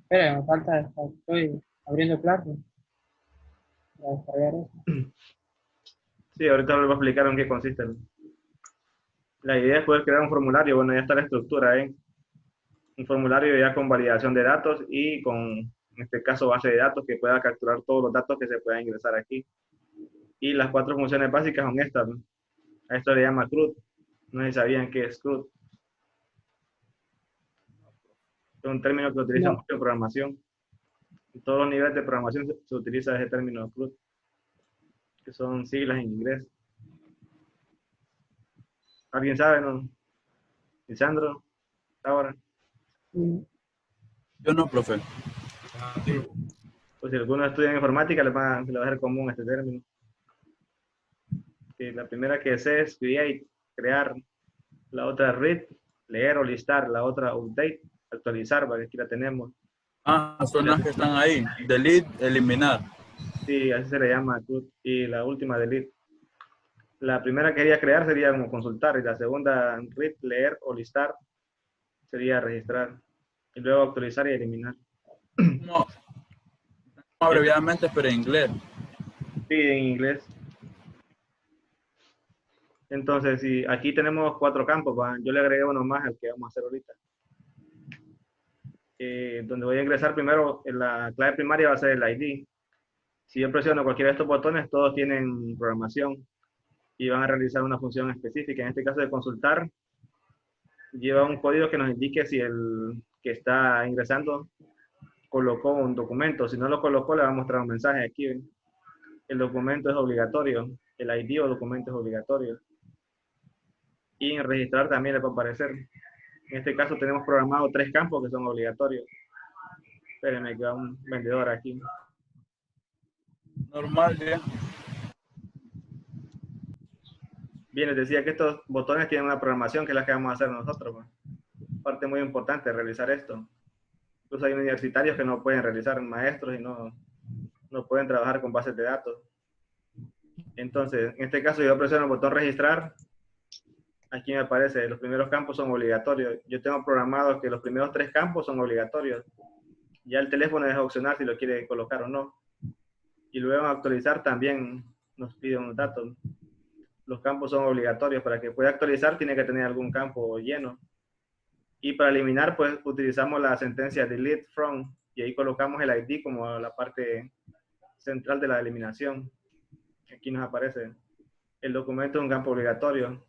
Espera, me falta, estoy abriendo clase para descargar eso. Sí, ahorita les voy a explicar en qué consiste. La idea es poder crear un formulario. Bueno, ya está la estructura, ¿eh? Un formulario ya con validación de datos y con, en este caso, base de datos que pueda capturar todos los datos que se puedan ingresar aquí. Y las cuatro funciones básicas son estas, ¿no? A esto le llama CRUD. No sé si sabían qué es CRUD. Es un término que se utiliza No, mucho en programación. En todos los niveles de programación se utiliza ese término CRUD, que son siglas en inglés. ¿Alguien sabe, no? Lisandro, ahora. mm, Yo no, profe. Pues si algunos estudian informática, les va a ser común este término. Que la primera que sé es create, crear. La otra read, leer o listar. La otra update, actualizar, ¿vale? Aquí la tenemos. Ah, son las que están ahí. Delete, eliminar. Sí, así se le llama. Y la última, delete. La primera que quería crear sería como consultar. Y la segunda, read, leer o listar, sería registrar. Y luego actualizar y eliminar. No, abreviadamente, pero en inglés. Sí, en inglés. Entonces, si aquí tenemos cuatro campos, ¿va? Yo le agregué uno más al que vamos a hacer ahorita. Donde voy a ingresar primero, en la clave primaria va a ser el ID. Si yo presiono cualquiera de estos botones, todos tienen programación y van a realizar una función específica. En este caso de consultar, lleva un código que nos indique si el que está ingresando colocó un documento. Si no lo colocó, le va a mostrar un mensaje aquí. ¿Ven? El documento es obligatorio, el ID o documento es obligatorio. Y en registrar también le va a aparecer. En este caso tenemos programado tres campos que son obligatorios. Espérenme que va un vendedor aquí. Normal, ya. Bien, les decía que estos botones tienen una programación que es la que vamos a hacer nosotros. ¿No? Parte muy importante realizar esto. Incluso hay universitarios que no pueden realizar, maestros, y no pueden trabajar con bases de datos. Entonces, en este caso yo presiono el botón registrar. Aquí me aparece, los primeros campos son obligatorios. Yo tengo programado que los primeros tres campos son obligatorios. Ya el teléfono es opcional si lo quiere colocar o no. Y luego en actualizar también nos pide unos datos. Los campos son obligatorios. Para que pueda actualizar tiene que tener algún campo lleno. Y para eliminar, pues utilizamos la sentencia delete from y ahí colocamos el ID como la parte central de la eliminación. Aquí nos aparece. El documento es un campo obligatorio.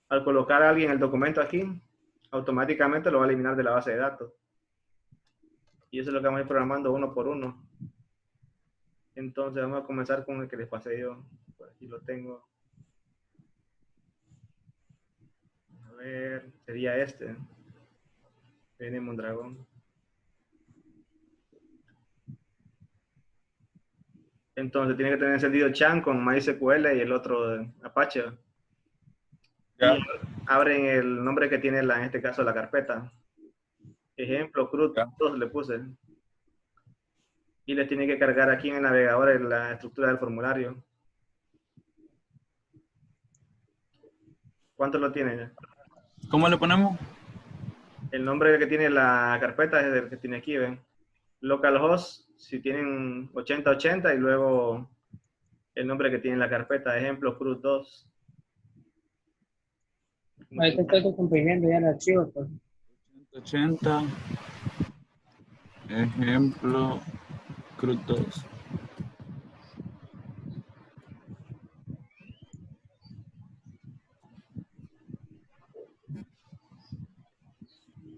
Al colocar a alguien el documento aquí, automáticamente lo va a eliminar de la base de datos. Y eso es lo que vamos a ir programando uno por uno. Entonces vamos a comenzar con el que les pasé yo. Por aquí lo tengo. A ver, sería este. Viene Mondragón. Entonces tiene que tener encendido Chan con MySQL y el otro Apache. Ya. Y abren el nombre que tiene en este caso la carpeta. Ejemplo, CRUD Ya. 2 le puse. Y les tiene que cargar aquí en el navegador en la estructura del formulario. ¿Cuánto lo tiene? ¿Cómo le ponemos? El nombre que tiene la carpeta es el que tiene aquí, ¿ven? Localhost, si tienen 8080 y luego el nombre que tiene la carpeta, ejemplo, CRUD 2. ahorita estoy comprimiendo ya el archivo, pues. 80, ejemplo, crudos.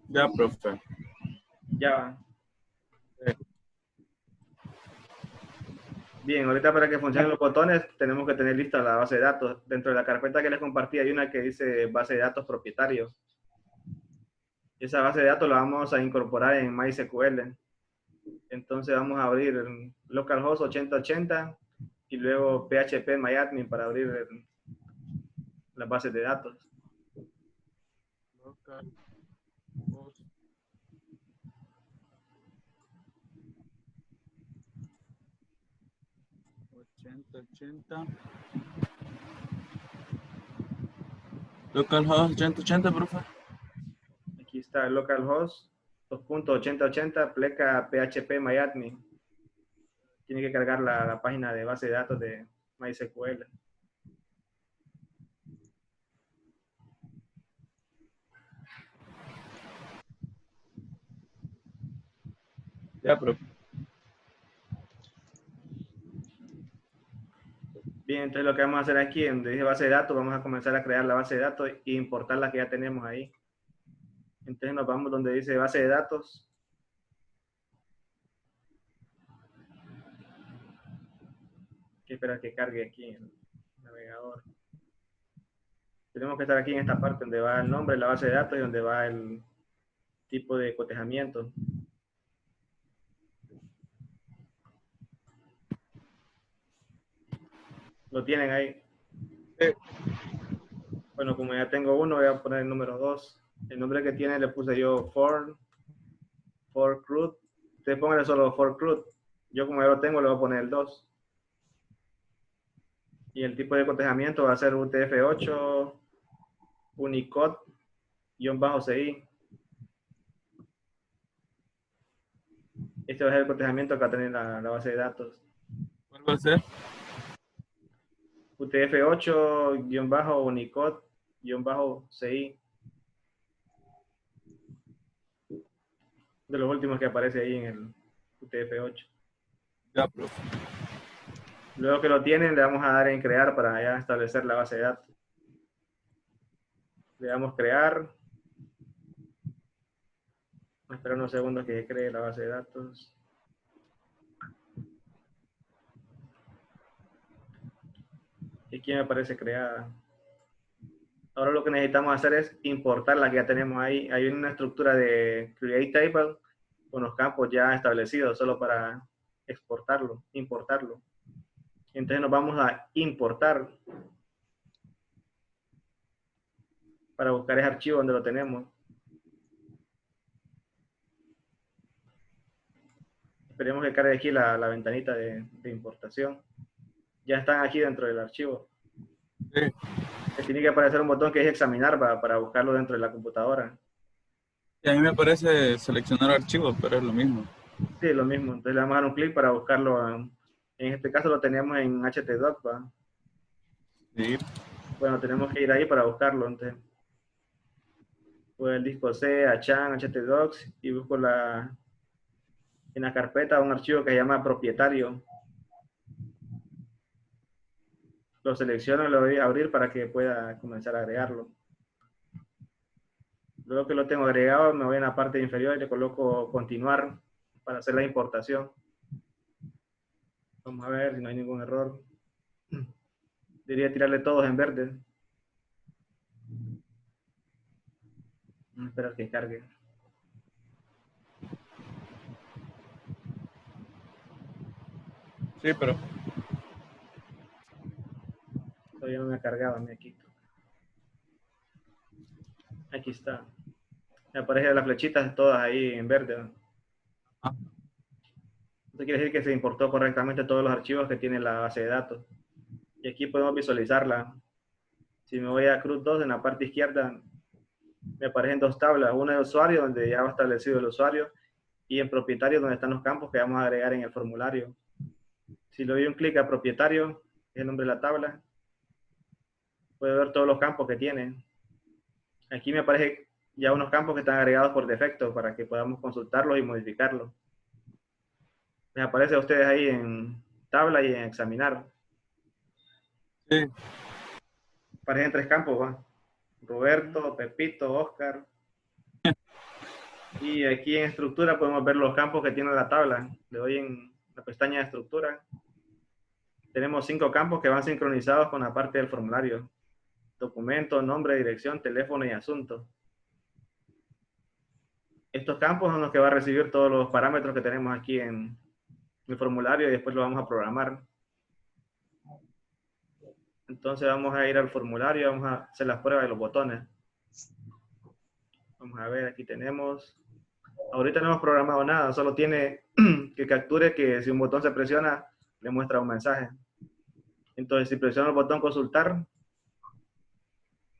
Ya, profe. Ya va. Bien, ahorita para que funcionen los botones tenemos que tener lista la base de datos. Dentro de la carpeta que les compartí hay una que dice base de datos propietario. Esa base de datos la vamos a incorporar en MySQL. Entonces vamos a abrir el localhost 8080 y luego phpMyAdmin para abrir las bases de datos. Local. 8080. Localhost 8080, profe. Aquí está el localhost, dos .8080 pleca php myadmin. Tiene que cargar la página de base de datos de MySQL. Ya, profe. Bien, entonces lo que vamos a hacer aquí, en donde dice base de datos, vamos a comenzar a crear la base de datos e importar la que ya tenemos ahí. Entonces nos vamos donde dice base de datos. Hay que esperar que cargue aquí el navegador. Tenemos que estar aquí en esta parte donde va el nombre de la base de datos y donde va el tipo de cotejamiento. ¿Lo tienen ahí? Sí. Bueno, como ya tengo uno, voy a poner el número 2. El nombre que tiene le puse yo for CRUD. Ustedes pónganle solo for CRUD. Yo como ya lo tengo, le voy a poner el 2. Y el tipo de cotejamiento va a ser UTF-8 Unicode-CI. Este va a ser el cotejamiento que va a tener la base de datos. ¿Cuál va a ser? UTF-8-Unicode-CI. De los últimos que aparece ahí en el UTF-8. Ya, profe. Luego que lo tienen, le vamos a dar en crear para ya establecer la base de datos. Le damos crear. Vamos a esperar unos segundos que se cree la base de datos. Y aquí me aparece creada. Ahora lo que necesitamos hacer es importar la que ya tenemos ahí. Hay una estructura de create table con los campos ya establecidos solo para exportarlo, importarlo. Entonces nos vamos a importar para buscar ese archivo donde lo tenemos. Esperemos que cargue aquí la ventanita de importación. Ya están aquí dentro del archivo. Sí. Le tiene que aparecer un botón que dice examinar para buscarlo dentro de la computadora. Y a mí me parece seleccionar archivos, pero es lo mismo. Sí, lo mismo. Entonces le vamos a dar un clic para buscarlo. En este caso lo tenemos en htdoc, ¿va? Sí. Bueno, tenemos que ir ahí para buscarlo. Entonces, pues el disco C, a Chan, htdocs y busco en la carpeta un archivo que se llama propietario. Lo selecciono y lo voy a abrir para que pueda comenzar a agregarlo. Luego que lo tengo agregado, me voy en la parte inferior y le coloco continuar para hacer la importación. Vamos a ver si no hay ningún error. Debería tirarle todos en verde. Vamos a esperar que cargue. Sí, pero Todavía no me ha cargado, me quito. Aquí está. Me aparecen las flechitas todas ahí en verde. ah, Esto quiere decir que se importó correctamente todos los archivos que tiene la base de datos. Y aquí podemos visualizarla. Si me voy a CRUD 2, en la parte izquierda me aparecen dos tablas. Una de usuario, donde ya va establecido el usuario, y en propietario, donde están los campos que vamos a agregar en el formulario. Si le doy un clic a propietario, que es el nombre de la tabla, puede ver todos los campos que tiene. Aquí me aparecen ya unos campos que están agregados por defecto para que podamos consultarlos y modificarlos. Les aparece a ustedes ahí en tabla y en examinar. sí. Aparecen tres campos, ¿va? Roberto, Pepito, Oscar. Y aquí en estructura podemos ver los campos que tiene la tabla. Le doy en la pestaña de estructura. Tenemos 5 campos que van sincronizados con la parte del formulario. Documento, nombre, dirección, teléfono y asunto. Estos campos son los que va a recibir todos los parámetros que tenemos aquí en el formulario y después lo vamos a programar. Entonces vamos a ir al formulario, vamos a hacer las pruebas de los botones. Vamos a ver, aquí tenemos. Ahorita no hemos programado nada, solo tiene que capture que si un botón se presiona, le muestra un mensaje. Entonces, si presiono el botón consultar,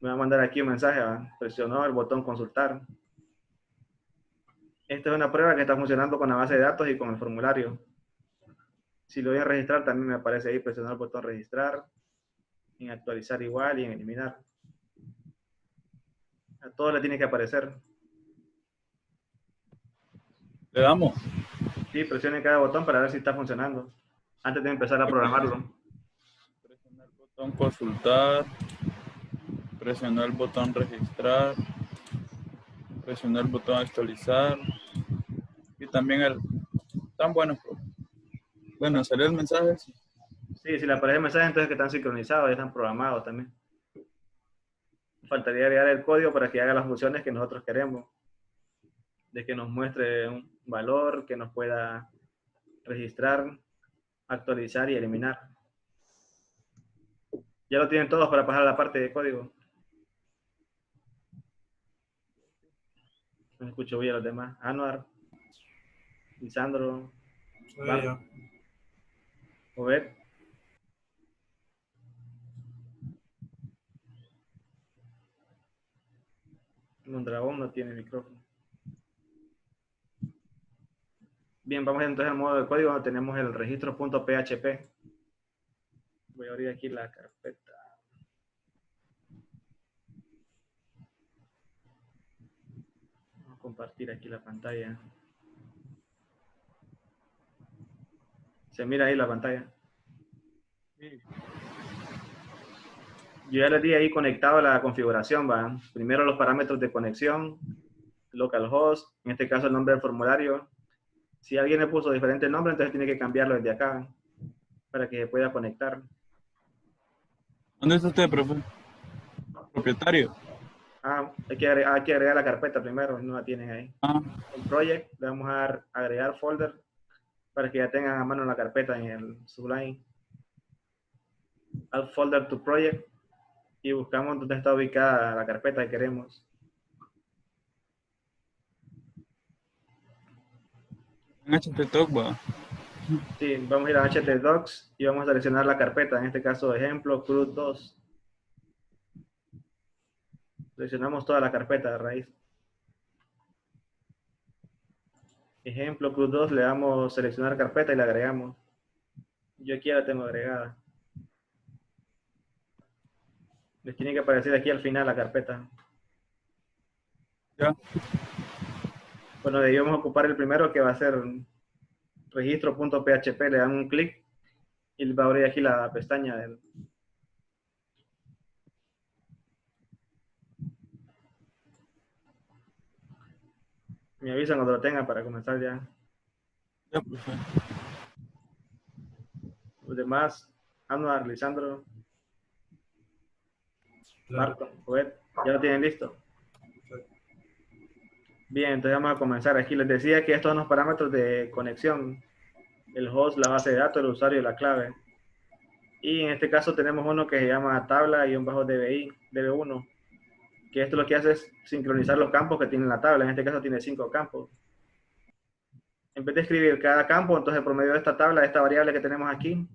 me va a mandar aquí un mensaje, ¿va? Presionó el botón consultar. Esta es una prueba que está funcionando con la base de datos y con el formulario. Si lo voy a registrar, también me aparece ahí, presionar el botón registrar, en actualizar igual y en eliminar. A todos le tiene que aparecer. Le damos. Sí, presione cada botón para ver si está funcionando, antes de empezar a programarlo. Presionar el botón consultar. Presionar el botón registrar. Presionar el botón actualizar. Y también el... Están buenos. Bueno, salió el mensaje. Sí, si le aparece el mensaje, entonces que están sincronizados, ya están programados también. Faltaría agregar el código para que haga las funciones que nosotros queremos. De que nos muestre un valor, que nos pueda registrar, actualizar y eliminar. Ya lo tienen todos para pasar a la parte de código. No escucho bien a los demás. Anuar, Lisandro, Marco, Obed. Mondragón no tiene micrófono. Bien, vamos entonces al modo de código donde tenemos el registro.php. Voy a abrir aquí la carpeta. Vamos a compartir aquí la pantalla. ¿Se mira ahí la pantalla? Yo ya les di ahí conectado a la configuración, ¿va? Primero los parámetros de conexión, localhost, en este caso el nombre del formulario. Si alguien le puso diferente nombre, entonces tiene que cambiarlo desde acá para que se pueda conectar. ¿Dónde está usted, profe? Propietario. Hay que agregar la carpeta primero, no la tienen ahí. El project, le vamos a dar agregar folder para que ya tengan a mano la carpeta en el Sublime. Add folder to project y buscamos dónde está ubicada la carpeta que queremos. En HTTalk, va. Sí, vamos a ir a htdocs y vamos a seleccionar la carpeta, en este caso ejemplo CRUD2. Seleccionamos toda la carpeta de raíz. Ejemplo CRUD2, le damos seleccionar carpeta y la agregamos. Yo aquí ya la tengo agregada. Les tiene que aparecer aquí al final la carpeta. Ya. Bueno, debemos ocupar el primero que va a ser registro.php. Le dan un clic y va a abrir aquí la pestaña del... Me avisan cuando lo tengan para comenzar ya. Ya, profe. Los demás, Anuar, Lisandro, Marco, Joel, ya lo tienen listo. Bien, entonces vamos a comenzar. Aquí les decía que estos son los parámetros de conexión. El host, la base de datos, el usuario y la clave. Y en este caso tenemos uno que se llama tabla-dbi, db1, que esto lo que hace es sincronizar los campos que tiene la tabla. En este caso tiene 5 campos. En vez de escribir cada campo, entonces por medio de esta tabla, esta variable que tenemos aquí,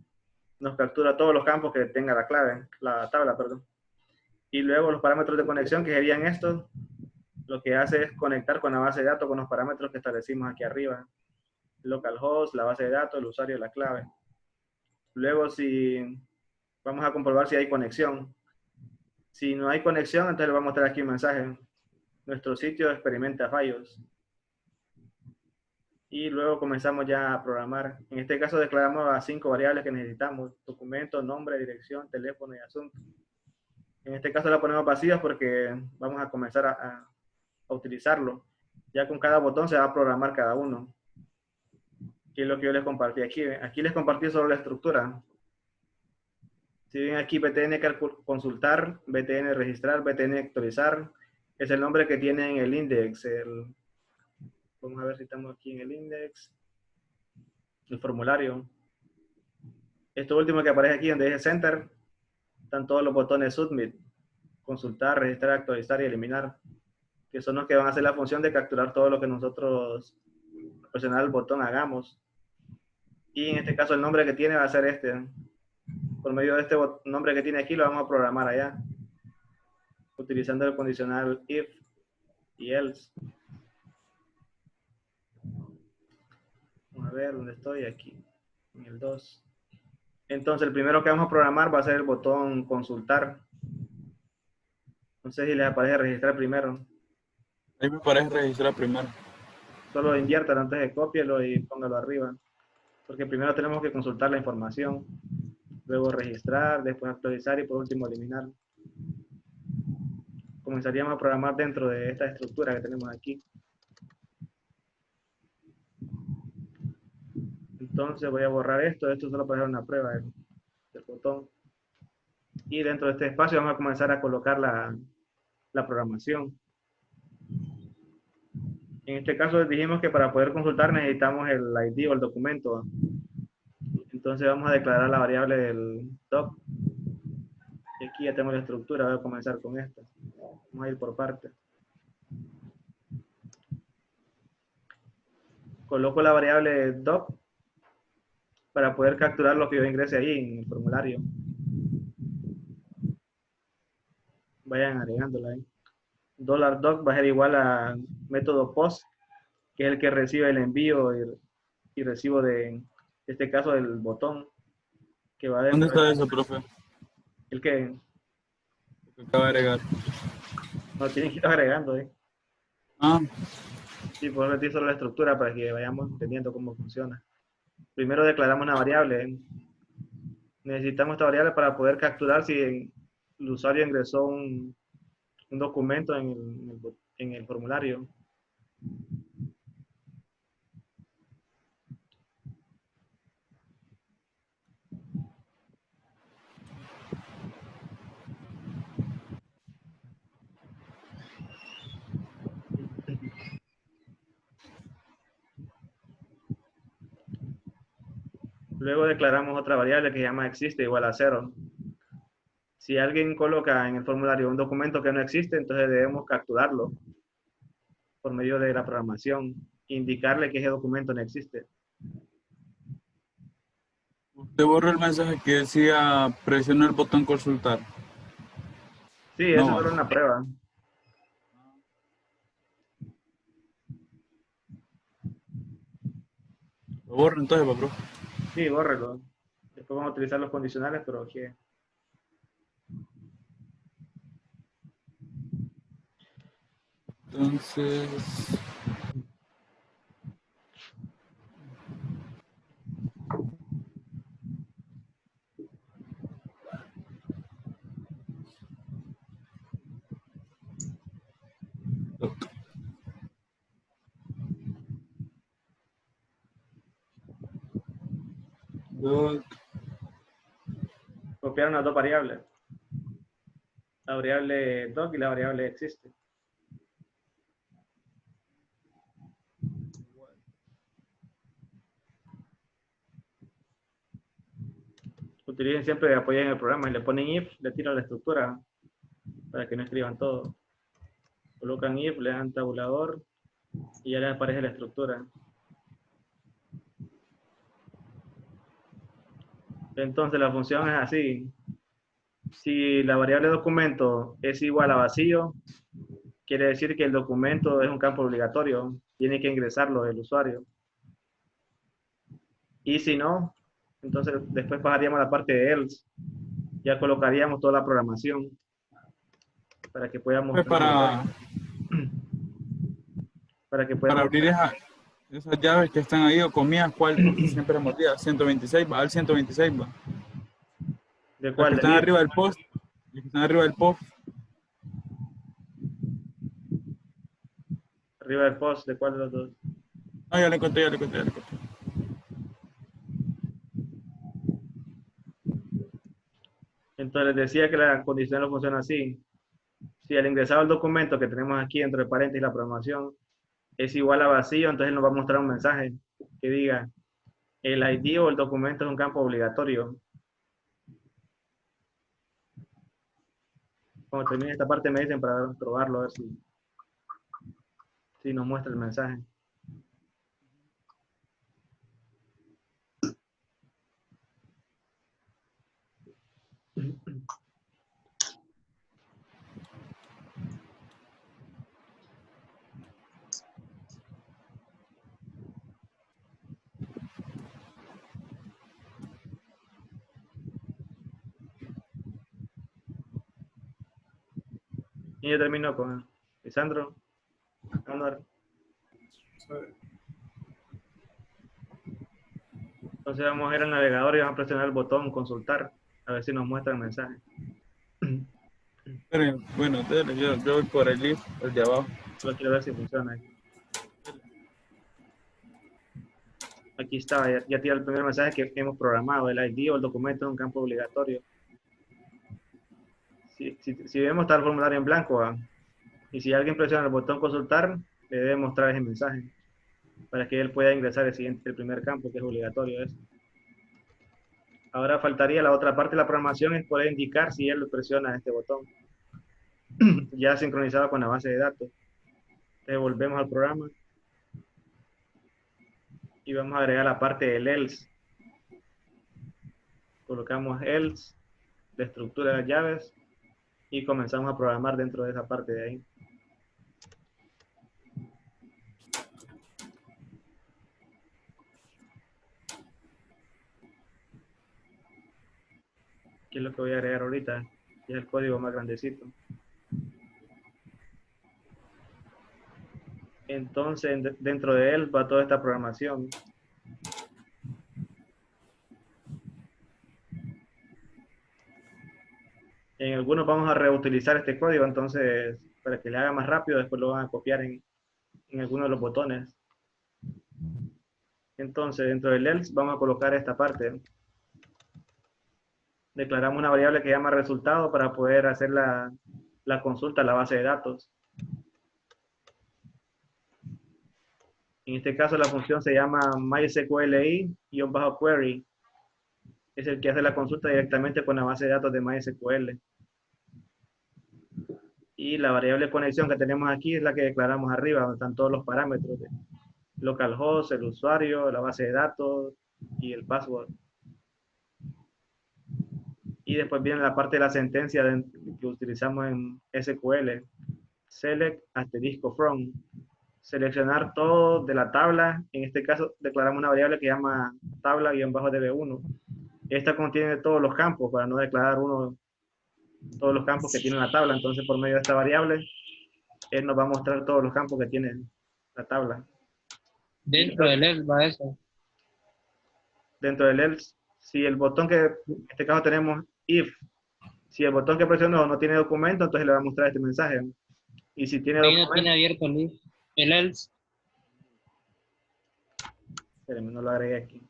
nos captura todos los campos que tenga la clave, la tabla, perdón. Y luego los parámetros de conexión, que serían estos, lo que hace es conectar con la base de datos con los parámetros que establecimos aquí arriba. Localhost, la base de datos, el usuario y la clave. Luego, si vamos a comprobar si hay conexión. Si no hay conexión, entonces le voy a mostrar aquí un mensaje. Nuestro sitio experimenta fallos. Y luego comenzamos ya a programar. En este caso declaramos las 5 variables que necesitamos: documento, nombre, dirección, teléfono y asunto. En este caso la ponemos vacías porque vamos a comenzar a utilizarlo. Ya con cada botón se va a programar cada uno. Que es lo que yo les compartí aquí. Aquí les compartí solo la estructura. Si ven aquí BTN consultar, BTN registrar, BTN actualizar, es el nombre que tiene en el index. Vamos a ver si estamos aquí en el index. El formulario. Esto último que aparece aquí donde dice Center, están todos los botones Submit, consultar, registrar, actualizar y eliminar, que son los que van a hacer la función de capturar todo lo que nosotros, al presionar el botón, hagamos. Y en este caso el nombre que tiene va a ser este. Por medio de este nombre que tiene aquí lo vamos a programar allá, utilizando el condicional if y else. ver dónde estoy, aquí, en el 2. Entonces, el primero que vamos a programar va a ser el botón consultar. No sé si les aparece registrar primero. Ahí me parece registrar primero. Solo inviértalo antes de cópielo y póngalo arriba. Porque primero tenemos que consultar la información, luego registrar, después actualizar y por último eliminar. Comenzaríamos a programar dentro de esta estructura que tenemos aquí. Entonces voy a borrar esto solo para hacer una prueba del botón. Y dentro de este espacio vamos a comenzar a colocar la programación. En este caso dijimos que para poder consultar necesitamos el ID o el documento. Entonces vamos a declarar la variable del doc. Y aquí ya tengo la estructura, voy a comenzar con esta. Vamos a ir por partes. Coloco la variable doc para poder capturar lo que yo ingrese ahí en el formulario. Vayan agregándola ahí. $doc va a ser igual a método post, que es el que recibe el envío y recibo en este caso del botón que va ¿Dónde dentro. está eso, profe? El que Que acaba de agregar. no tienen que ir agregando. Ah, Sí, por repetir solo la estructura para que vayamos entendiendo cómo funciona. Primero declaramos una variable. Necesitamos esta variable para poder capturar si el usuario ingresó un documento en el formulario. Luego declaramos otra variable que se llama existe igual a 0. Si alguien coloca en el formulario un documento que no existe, entonces debemos capturarlo por medio de la programación, indicarle que ese documento no existe. usted borró el mensaje que decía presiona el botón consultar. Sí, eso No es va. solo una prueba. Lo borro entonces, pa, profe. Sí, bórrelo. Después vamos a utilizar los condicionales, pero que Entonces, doc, copiaron las dos variables. La variable doc y la variable existe. Utilicen siempre apoyen el programa y le ponen if, le tiran la estructura para que no escriban todo. Colocan if, le dan tabulador y ya les aparece la estructura. Entonces la función es así. Si la variable documento es igual a vacío, quiere decir que el documento es un campo obligatorio. Tiene que ingresarlo el usuario. Y si no, entonces después pasaríamos a la parte de else. Ya colocaríamos toda la programación para que pueda pues mostrar. Para que pueda para abrir mostrar. esas llaves que están ahí o comías, ¿cuál, profe? Siempre mordía. 126, va, al 126, va. ¿De Las cuál? que Del están if. arriba del post, las que están arriba del post. Arriba del post, ¿de cuál de los dos? Ah, ya le encontré, ya le encontré, ya le encontré. Entonces les decía que la condición no funciona así. Si al ingresar el documento que tenemos aquí entre paréntesis la programación es igual a vacío, entonces nos va a mostrar un mensaje que diga el ID o el documento es un campo obligatorio. Cuando termine esta parte me dicen para probarlo a ver si nos muestra el mensaje. Y yo termino con Lisandro. Anuar. Entonces vamos a ir al navegador y vamos a presionar el botón consultar. A ver si nos muestra el mensaje. Pero, bueno, dale, yo voy por el if, el de abajo. Solo quiero ver si funciona. Aquí está, ya tiene el primer mensaje que hemos programado. El ID o el documento es un campo obligatorio. Si vemos está el formulario en blanco, y si alguien presiona el botón consultar, le debe mostrar ese mensaje para que él pueda ingresar el primer campo, que es obligatorio. Ahora faltaría la otra parte de la programación, es poder indicar si él presiona este botón, ya sincronizado con la base de datos. Entonces volvemos al programa y vamos a agregar la parte del else. Colocamos else, la estructura de las llaves, y comenzamos a programar dentro de esa parte de ahí. ¿Qué es lo que voy a agregar ahorita? Que es el código más grandecito. Entonces, dentro de él va toda esta programación. En algunos vamos a reutilizar este código, entonces, para que le haga más rápido, después lo van a copiar en alguno de los botones. Entonces, dentro del else vamos a colocar esta parte. Declaramos una variable que llama resultado para poder hacer la consulta a la base de datos. En este caso, la función se llama MySQLi-query. Es el que hace la consulta directamente con la base de datos de MySQL. Y la variable conexión que tenemos aquí es la que declaramos arriba, donde están todos los parámetros de localhost, el usuario, la base de datos y el password. Y después viene la parte de la sentencia que utilizamos en SQL. Select asterisco from. Seleccionar todo de la tabla. En este caso declaramos una variable que llama tabla-db1. Esta contiene todos los campos para no declarar todos los campos que tiene la tabla. Entonces, por medio de esta variable, él nos va a mostrar todos los campos que tiene la tabla. Dentro del else va eso. Dentro del else, si el botón que, en este caso tenemos if, si el botón que presiono no tiene documento, entonces le va a mostrar este mensaje. Y si tiene Ahí no documento, tiene abierto el else. espérenme, no lo agregué aquí.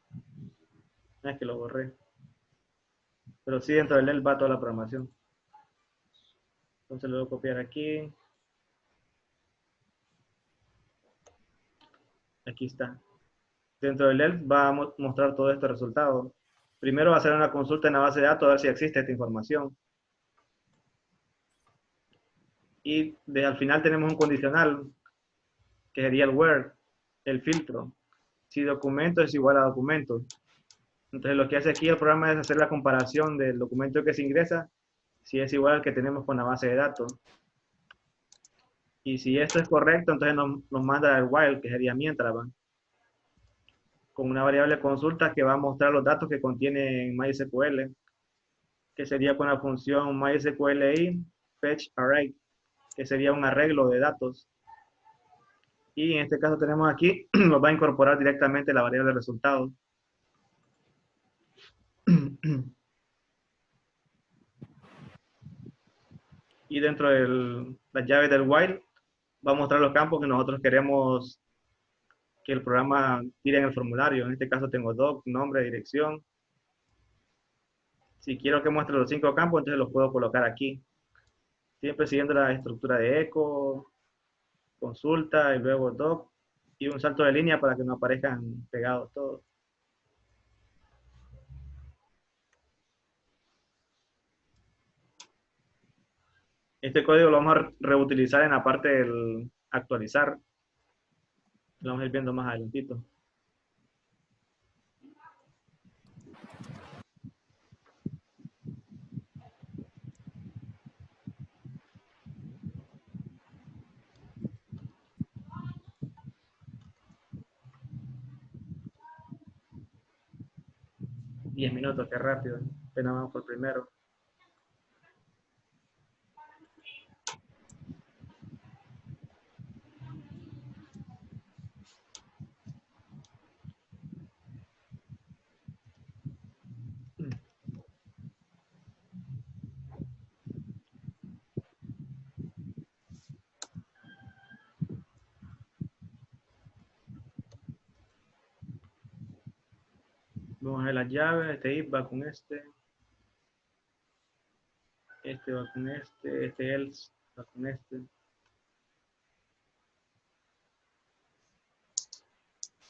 Es que lo borré. Pero sí, dentro del else va toda la programación. Entonces lo voy a copiar aquí. Aquí está. Dentro del else va a mostrar todo este resultado. Primero va a hacer una consulta en la base de datos a ver si existe esta información. Y al final tenemos un condicional, que sería el where, el filtro. Si documento es igual a documento. Entonces lo que hace aquí el programa es hacer la comparación del documento que se ingresa, si es igual al que tenemos con la base de datos. Y si esto es correcto, entonces nos manda el while, que sería mientras, ¿va? Con una variable consulta que va a mostrar los datos que contiene MySQL, que sería con la función MySQLi fetch array, que sería un arreglo de datos. Y en este caso tenemos aquí, nos va a incorporar directamente la variable resultado. Y dentro de las llaves del while, va a mostrar los campos que nosotros queremos que el programa tire en el formulario. En este caso tengo doc, nombre, dirección. Si quiero que muestre los 5 campos, entonces los puedo colocar aquí. Siempre siguiendo la estructura de eco, consulta y luego doc, y un salto de línea para que no aparezcan pegados todos. Este código lo vamos a reutilizar en la parte del actualizar. Lo vamos a ir viendo más adelantito. Diez minutos, qué rápido. Apenas vamos por primero. Vamos a ver las llaves. Este if va con este. Este va con este else va con este.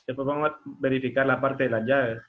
Después vamos a verificar la parte de las llaves.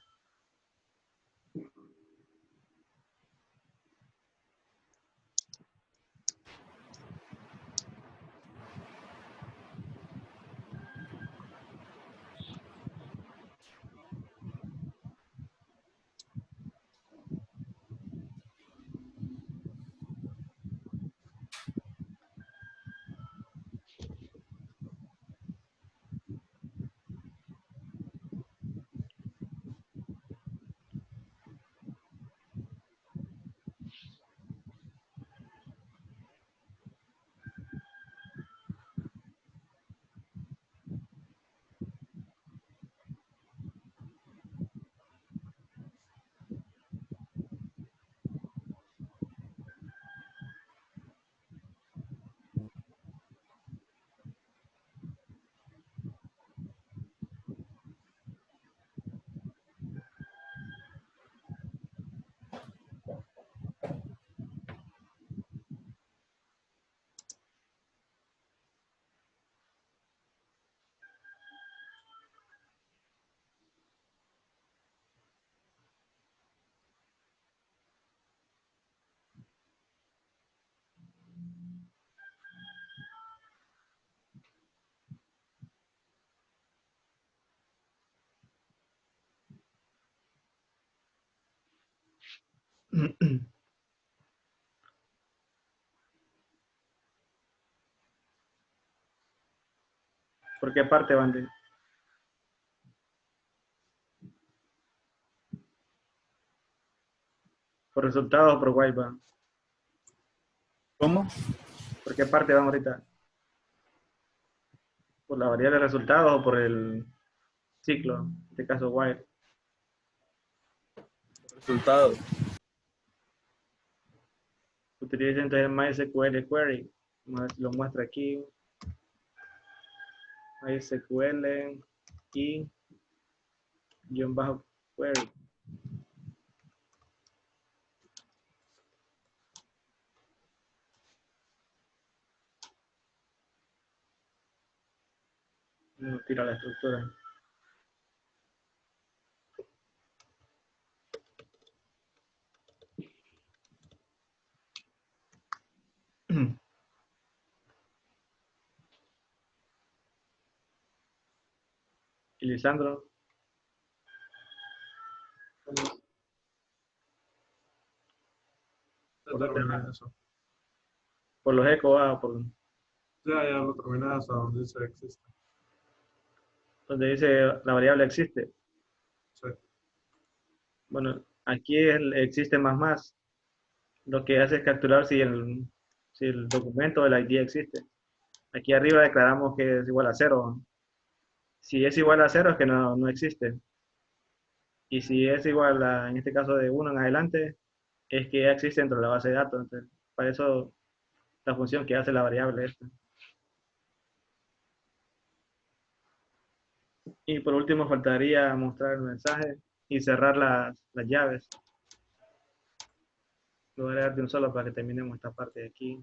¿Por qué parte van de? ¿Por resultados o por while van? ¿Cómo? ¿Por qué parte van ahorita? ¿Por la variable de resultados o por el ciclo? En este caso while. Resultado. Utiliza entonces MySQL query. Lo muestra aquí. MySQL y guión bajo query. No tira la estructura. Y Lisandro, Ya terminé eso. por los ecos, por Ya lo terminé hasta donde dice existe. donde dice la variable existe. Sí. Bueno, aquí existe más. Lo que hace es capturar si el documento o el ID existe. Aquí arriba declaramos que es igual a 0. Si es igual a 0 es que no existe. Y si es igual a, en este caso de 1 en adelante, es que ya existe dentro de la base de datos. Entonces, para eso la función que hace la variable esta. Y por último faltaría mostrar el mensaje y cerrar las llaves. Lo voy a agregar de un solo para que terminemos esta parte de aquí.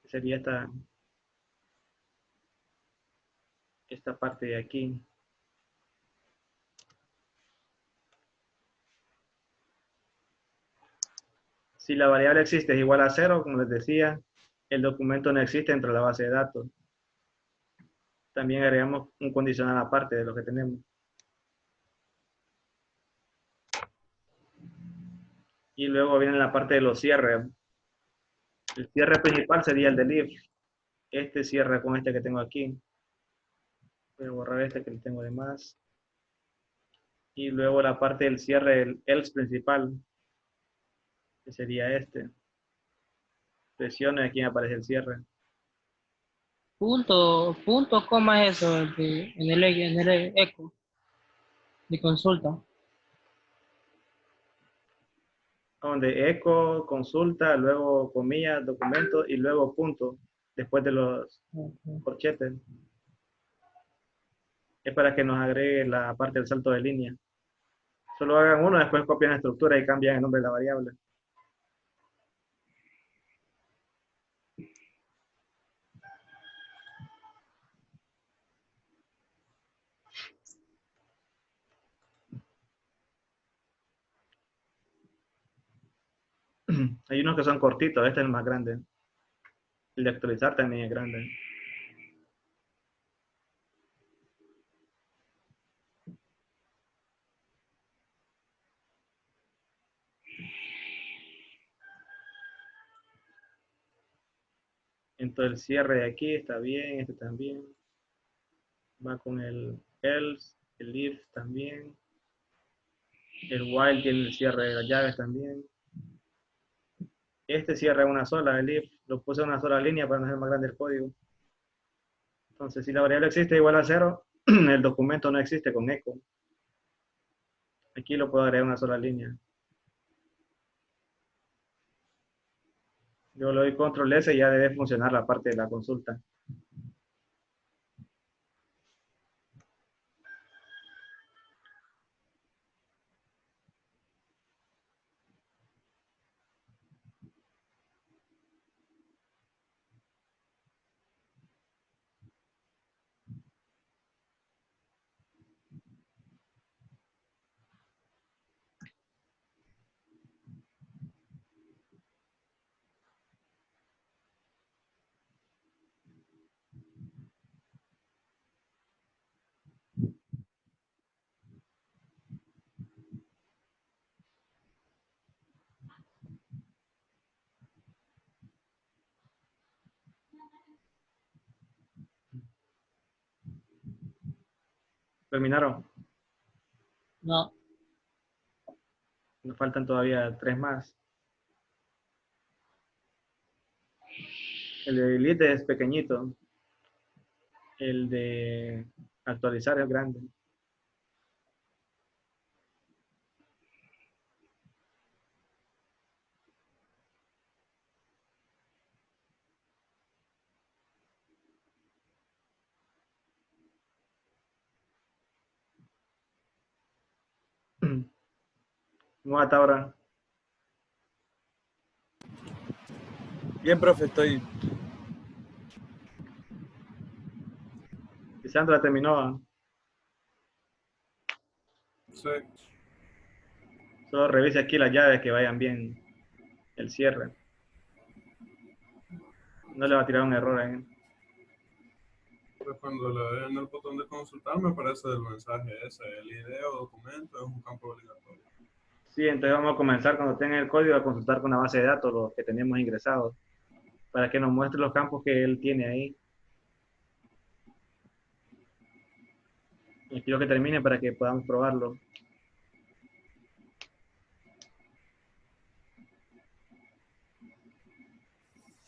Sería esta parte de aquí. Si la variable existe es igual a 0, como les decía, el documento no existe dentro de la base de datos. También agregamos un condicional aparte de lo que tenemos. Y luego viene la parte de los cierres. El cierre principal sería el del if. Este cierra con este que tengo aquí. Voy a borrar este que le tengo de más. Y luego la parte del cierre, el else principal, que sería este. Presione, aquí aparece el cierre. Punto, coma eso en el eco de consulta. Donde eco, consulta, luego comillas, documento y luego punto, después de los Ok. corchetes. Es para que nos agregue la parte del salto de línea. Solo hagan uno, después copian la estructura y cambian el nombre de la variable. Hay unos que son cortitos, este es el más grande. El de actualizar también es grande. Entonces el cierre de aquí está bien, este también. Va con el else, el if también. El while tiene el cierre de las llaves también. Este cierra una sola, el if. Lo puse en una sola línea para no hacer más grande el código. Entonces, si la variable existe igual a 0, el documento no existe con echo. Aquí lo puedo agregar en una sola línea. Yo le doy control S y ya debe funcionar la parte de la consulta. ¿Terminaron? No, Nos faltan todavía 3 más. El de delete es pequeñito. El de actualizar es grande. ¿Cómo va hasta ahora? Bien, profe, estoy. Y Sandra terminó. Sí. Solo revise aquí las llaves que vayan bien. El cierre. No le va a tirar un error ahí. Pues cuando le doy en el botón de consultar me aparece el mensaje ese. El ID o documento es un campo obligatorio. Sí, entonces vamos a comenzar cuando tenga el código a consultar con la base de datos los que tenemos ingresados para que nos muestre los campos que él tiene ahí. Y quiero que termine para que podamos probarlo.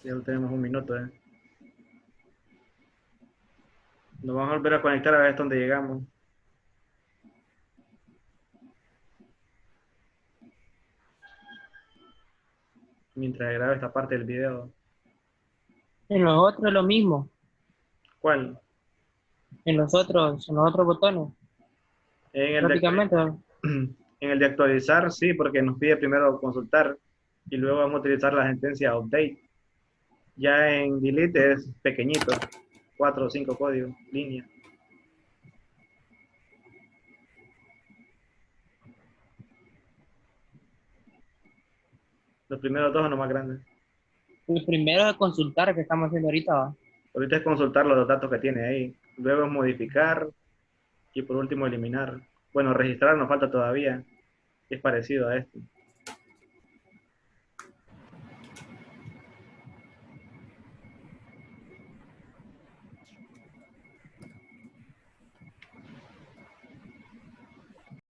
Ya tenemos un minuto. Nos vamos a volver a conectar a ver hasta dónde llegamos. Mientras grabo esta parte del video. en los otros es lo mismo. ¿Cuál? En los otros botones, En el de, prácticamente. en el de actualizar, sí, porque nos pide primero consultar y luego vamos a utilizar la sentencia update. Ya en delete es pequeñito, 4 o 5 códigos, línea. Los primeros dos son los más grandes. El primero es consultar que estamos haciendo ahorita, ¿va? Ahorita es consultar los datos que tiene ahí. Luego es modificar y por último eliminar. Bueno, registrar nos falta todavía. Es parecido a esto.